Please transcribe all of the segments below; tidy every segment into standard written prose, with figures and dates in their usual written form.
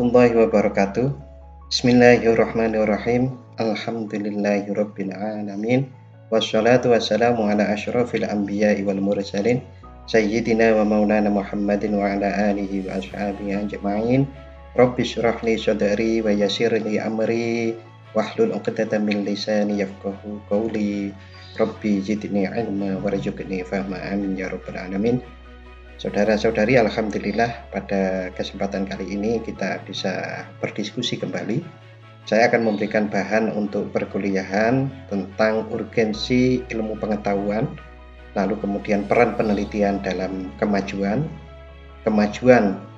warahmatullahi wabarakatuh. Bismillahirrahmanirrahim. Alhamdulillahirabbil alamin. Wassalatu wassalamu ala asyrafil anbiya'i wal mursalin sayyidina wa maulana Muhammadin wa ala alihi wa ashabihi ajma'in. Rabbi shrah li sadri wa yassir li amri wahlul 'uqdatam min lisani yafqahu qawli. Rabbi zidni ilma warzuqni fahma, amin ya rabbal alamin. Saudara-saudari, alhamdulillah pada kesempatan kali ini kita bisa berdiskusi kembali. Saya akan memberikan bahan untuk perkuliahan tentang urgensi ilmu pengetahuan, lalu kemudian peran penelitian dalam kemajuan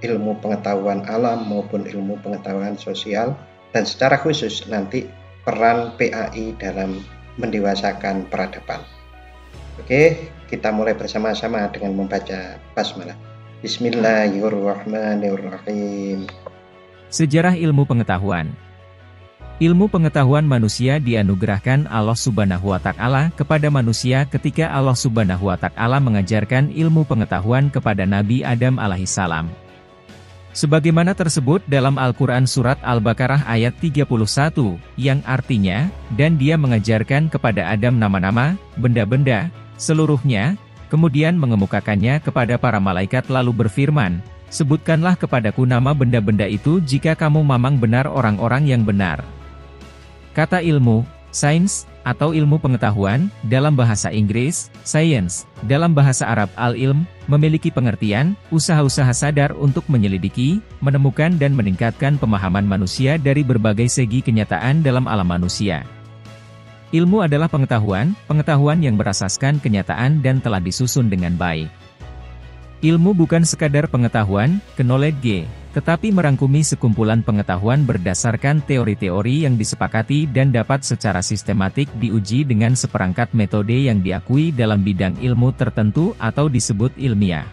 ilmu pengetahuan alam maupun ilmu pengetahuan sosial, dan secara khusus nanti peran PAI dalam mendewasakan peradaban. Oke, kita mulai bersama-sama dengan membaca basmalah. Bismillahirrahmanirrahim. Sejarah ilmu pengetahuan. Ilmu pengetahuan manusia dianugerahkan Allah Subhanahu wa Ta'ala kepada manusia ketika Allah Subhanahu wa Ta'ala mengajarkan ilmu pengetahuan kepada Nabi Adam alaihissalam. Sebagaimana tersebut dalam Al-Quran Surat Al-Baqarah ayat 31, yang artinya, dan dia mengajarkan kepada Adam nama-nama, benda-benda, seluruhnya, kemudian mengemukakannya kepada para malaikat lalu berfirman, sebutkanlah kepadaku nama benda-benda itu jika kamu memang benar orang-orang yang benar. Kata ilmu, sains, atau ilmu pengetahuan, dalam bahasa Inggris, science, dalam bahasa Arab al-ilm, memiliki pengertian, usaha-usaha sadar untuk menyelidiki, menemukan dan meningkatkan pemahaman manusia dari berbagai segi kenyataan dalam alam manusia. Ilmu adalah pengetahuan yang berasaskan kenyataan dan telah disusun dengan baik. Ilmu bukan sekadar pengetahuan, knowledge, tetapi merangkumi sekumpulan pengetahuan berdasarkan teori-teori yang disepakati dan dapat secara sistematik diuji dengan seperangkat metode yang diakui dalam bidang ilmu tertentu atau disebut ilmiah.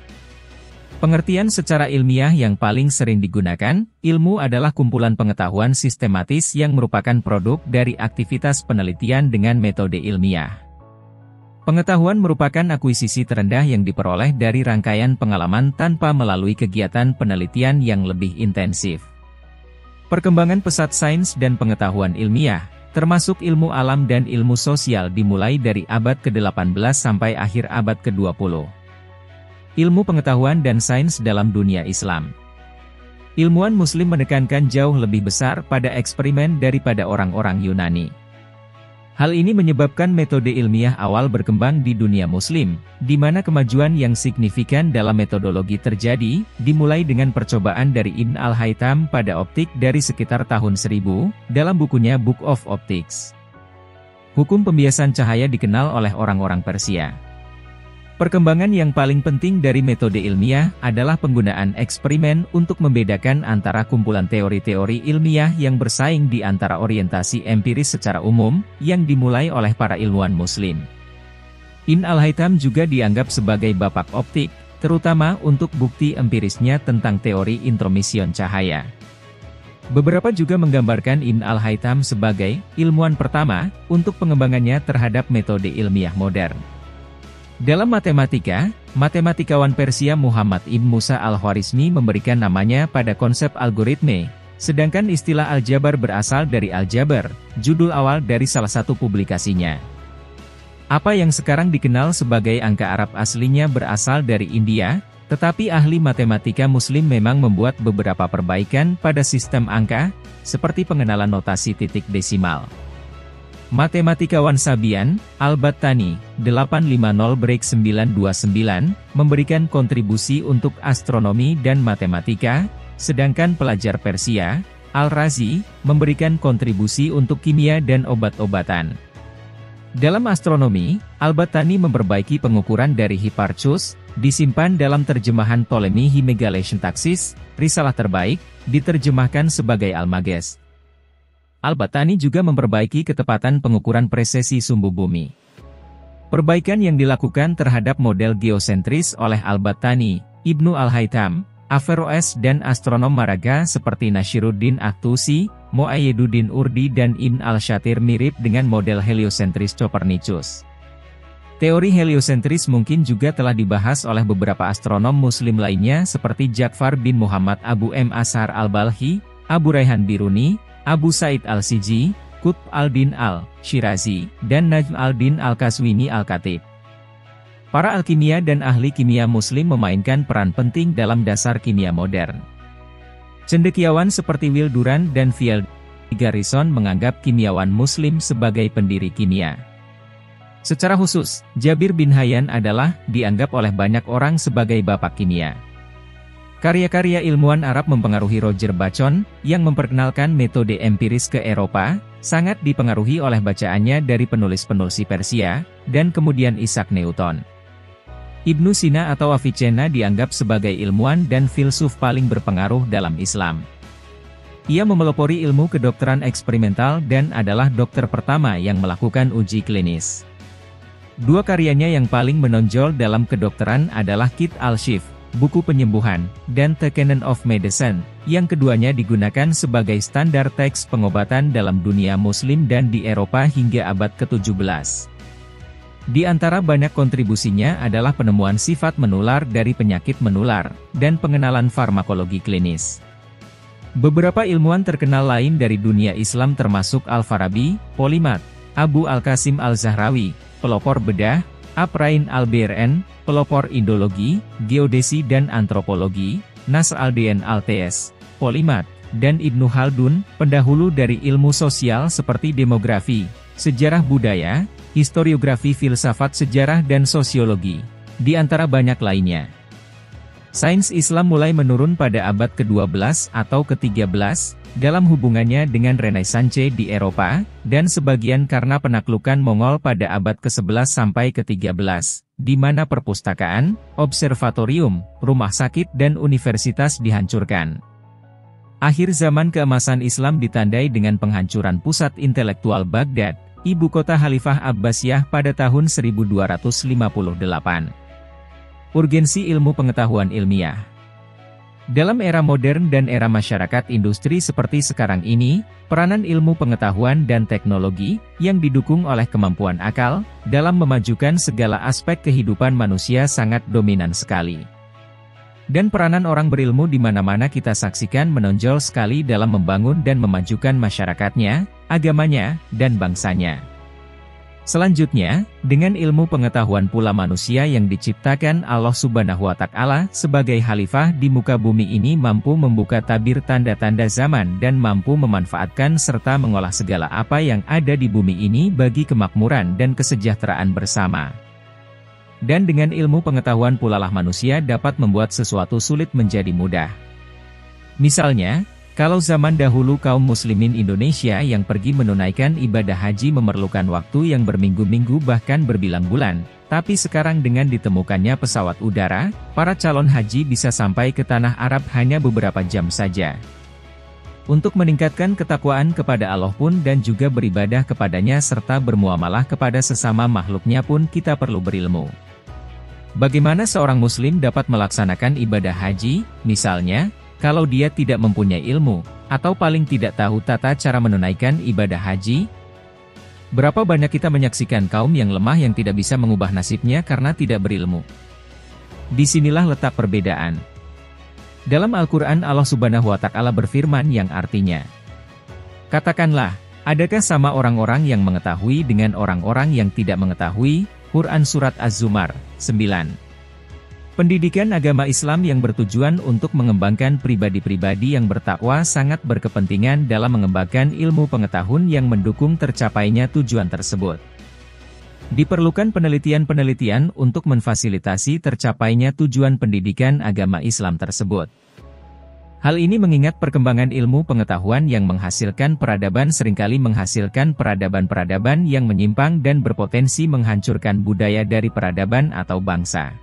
Pengertian secara ilmiah yang paling sering digunakan, ilmu adalah kumpulan pengetahuan sistematis yang merupakan produk dari aktivitas penelitian dengan metode ilmiah. Pengetahuan merupakan akuisisi terendah yang diperoleh dari rangkaian pengalaman tanpa melalui kegiatan penelitian yang lebih intensif. Perkembangan pesat sains dan pengetahuan ilmiah, termasuk ilmu alam dan ilmu sosial dimulai dari abad ke-18 sampai akhir abad ke-20. Ilmu pengetahuan dan sains dalam dunia Islam. Ilmuwan Muslim menekankan jauh lebih besar pada eksperimen daripada orang-orang Yunani. Hal ini menyebabkan metode ilmiah awal berkembang di dunia Muslim, di mana kemajuan yang signifikan dalam metodologi terjadi, dimulai dengan percobaan dari Ibn al-Haytham pada optik dari sekitar tahun 1000, dalam bukunya Book of Optics. Hukum pembiasan cahaya dikenal oleh orang-orang Persia. Perkembangan yang paling penting dari metode ilmiah adalah penggunaan eksperimen untuk membedakan antara kumpulan teori-teori ilmiah yang bersaing di antara orientasi empiris secara umum, yang dimulai oleh para ilmuwan Muslim. Ibn al-Haytham juga dianggap sebagai bapak optik, terutama untuk bukti empirisnya tentang teori intromission cahaya. Beberapa juga menggambarkan Ibn al-Haytham sebagai ilmuwan pertama untuk pengembangannya terhadap metode ilmiah modern. Dalam matematika, matematikawan Persia Muhammad ibn Musa al-Khwarizmi memberikan namanya pada konsep algoritme, sedangkan istilah aljabar berasal dari aljabar, judul awal dari salah satu publikasinya. Apa yang sekarang dikenal sebagai angka Arab aslinya berasal dari India, tetapi ahli matematika Muslim memang membuat beberapa perbaikan pada sistem angka, seperti pengenalan notasi titik desimal. Matematikawan Sabian, Al-Battani, 850-929, memberikan kontribusi untuk astronomi dan matematika, sedangkan pelajar Persia, Al-Razi, memberikan kontribusi untuk kimia dan obat-obatan. Dalam astronomi, Al-Battani memperbaiki pengukuran dari Hipparchus, disimpan dalam terjemahan Ptolemy Megalesyntaxis, risalah terbaik, diterjemahkan sebagai Almagest. Al-Battani juga memperbaiki ketepatan pengukuran presesi sumbu bumi. Perbaikan yang dilakukan terhadap model geosentris oleh Al-Battani, Ibnu al-Haytham, Averroes dan astronom Maraga seperti Nashiruddin At-Tusi, Mu'ayyiduddin Urdi dan Ibn al-Shatir mirip dengan model heliosentris Copernicus. Teori heliosentris mungkin juga telah dibahas oleh beberapa astronom muslim lainnya seperti Ja'far bin Muhammad Abu M. Ashar al-Balhi, Abu Raihan Biruni, Abu Said Al-Siji, Qutb al-Din al-Shirazi, dan Najm al-Din al-Kaswini al-Khatib. Para alkimia dan ahli kimia Muslim memainkan peran penting dalam dasar kimia modern. Cendekiawan seperti Will Durant dan V.L. Garrison menganggap kimiawan Muslim sebagai pendiri kimia. Secara khusus, Jabir bin Hayyan adalah dianggap oleh banyak orang sebagai bapak kimia. Karya-karya ilmuwan Arab mempengaruhi Roger Bacon, yang memperkenalkan metode empiris ke Eropa, sangat dipengaruhi oleh bacaannya dari penulis-penulis Persia, dan kemudian Isaac Newton. Ibnu Sina atau Avicenna dianggap sebagai ilmuwan dan filsuf paling berpengaruh dalam Islam. Ia memelopori ilmu kedokteran eksperimental dan adalah dokter pertama yang melakukan uji klinis. Dua karyanya yang paling menonjol dalam kedokteran adalah Kit al-Shif, buku penyembuhan, dan The Canon of Medicine, yang keduanya digunakan sebagai standar teks pengobatan dalam dunia Muslim dan di Eropa hingga abad ke-17. Di antara banyak kontribusinya adalah penemuan sifat menular dari penyakit menular, dan pengenalan farmakologi klinis. Beberapa ilmuwan terkenal lain dari dunia Islam termasuk Al-Farabi, Polimat, Abu Al-Qasim Al-Zahrawi, pelopor bedah, Aprain al-Birn, pelopor indologi, geodesi dan antropologi, Nasr al-Din al-Ts, Polimat, dan Ibnu Khaldun, pendahulu dari ilmu sosial seperti demografi, sejarah budaya, historiografi, filsafat sejarah dan sosiologi, di antara banyak lainnya. Sains Islam mulai menurun pada abad ke-12 atau ke-13, dalam hubungannya dengan Renaissance di Eropa, dan sebagian karena penaklukan Mongol pada abad ke-11 sampai ke-13, di mana perpustakaan, observatorium, rumah sakit dan universitas dihancurkan. Akhir zaman keemasan Islam ditandai dengan penghancuran pusat intelektual Baghdad, ibu kota Khalifah Abbasiyah pada tahun 1258. Urgensi ilmu pengetahuan ilmiah. Dalam era modern dan era masyarakat industri seperti sekarang ini, peranan ilmu pengetahuan dan teknologi, yang didukung oleh kemampuan akal, dalam memajukan segala aspek kehidupan manusia sangat dominan sekali. Dan peranan orang berilmu di mana-mana kita saksikan menonjol sekali dalam membangun dan memajukan masyarakatnya, agamanya, dan bangsanya. Selanjutnya, dengan ilmu pengetahuan pula manusia yang diciptakan Allah Subhanahu wa Ta'ala sebagai khalifah di muka bumi ini mampu membuka tabir tanda-tanda zaman dan mampu memanfaatkan serta mengolah segala apa yang ada di bumi ini bagi kemakmuran dan kesejahteraan bersama. Dan dengan ilmu pengetahuan pula lah manusia dapat membuat sesuatu sulit menjadi mudah. Misalnya, kalau zaman dahulu kaum muslimin Indonesia yang pergi menunaikan ibadah haji memerlukan waktu yang berminggu-minggu bahkan berbilang bulan, tapi sekarang dengan ditemukannya pesawat udara, para calon haji bisa sampai ke tanah Arab hanya beberapa jam saja. Untuk meningkatkan ketakwaan kepada Allah pun dan juga beribadah kepadanya serta bermuamalah kepada sesama makhluknya pun kita perlu berilmu. Bagaimana seorang muslim dapat melaksanakan ibadah haji, misalnya, kalau dia tidak mempunyai ilmu, atau paling tidak tahu tata cara menunaikan ibadah haji? Berapa banyak kita menyaksikan kaum yang lemah yang tidak bisa mengubah nasibnya karena tidak berilmu? Disinilah letak perbedaan. Dalam Al-Quran Allah Subhanahu wa Ta'ala berfirman yang artinya, katakanlah, adakah sama orang-orang yang mengetahui dengan orang-orang yang tidak mengetahui? Quran Surat Az-Zumar, 9. Pendidikan agama Islam yang bertujuan untuk mengembangkan pribadi-pribadi yang bertakwa sangat berkepentingan dalam mengembangkan ilmu pengetahuan yang mendukung tercapainya tujuan tersebut. Diperlukan penelitian-penelitian untuk memfasilitasi tercapainya tujuan pendidikan agama Islam tersebut. Hal ini mengingat perkembangan ilmu pengetahuan yang menghasilkan peradaban seringkali menghasilkan peradaban-peradaban yang menyimpang dan berpotensi menghancurkan budaya dari peradaban atau bangsa.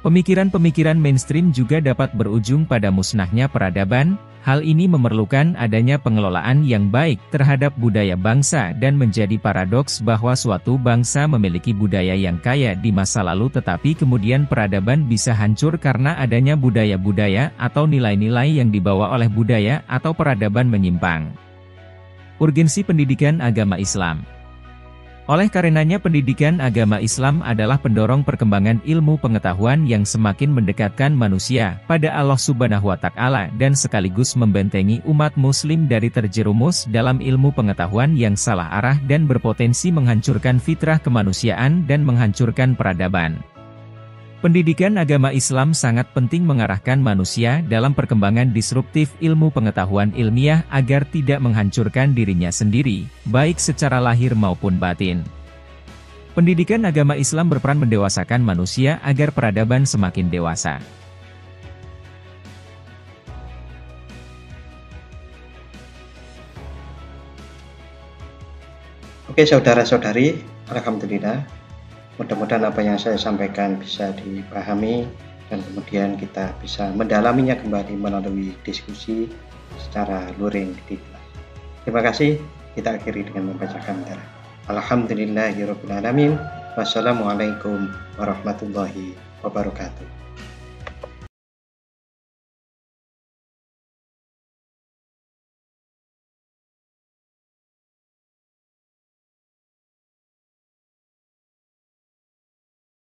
Pemikiran-pemikiran mainstream juga dapat berujung pada musnahnya peradaban. Hal ini memerlukan adanya pengelolaan yang baik terhadap budaya bangsa dan menjadi paradoks bahwa suatu bangsa memiliki budaya yang kaya di masa lalu tetapi kemudian peradaban bisa hancur karena adanya budaya-budaya atau nilai-nilai yang dibawa oleh budaya atau peradaban menyimpang. Urgensi pendidikan agama Islam. Oleh karenanya pendidikan agama Islam adalah pendorong perkembangan ilmu pengetahuan yang semakin mendekatkan manusia pada Allah Subhanahu wa Ta'ala dan sekaligus membentengi umat muslim dari terjerumus dalam ilmu pengetahuan yang salah arah dan berpotensi menghancurkan fitrah kemanusiaan dan menghancurkan peradaban. Pendidikan agama Islam sangat penting mengarahkan manusia dalam perkembangan disruptif ilmu pengetahuan ilmiah agar tidak menghancurkan dirinya sendiri, baik secara lahir maupun batin. Pendidikan agama Islam berperan mendewasakan manusia agar peradaban semakin dewasa. Oke saudara-saudari, alhamdulillah. Mudah-mudahan apa yang saya sampaikan bisa dipahami dan kemudian kita bisa mendalaminya kembali melalui diskusi secara luring di kelas. Terima kasih, kita akhiri dengan membacakan doa. Alhamdulillahirabbil alamin. Wassalamualaikum warahmatullahi wabarakatuh.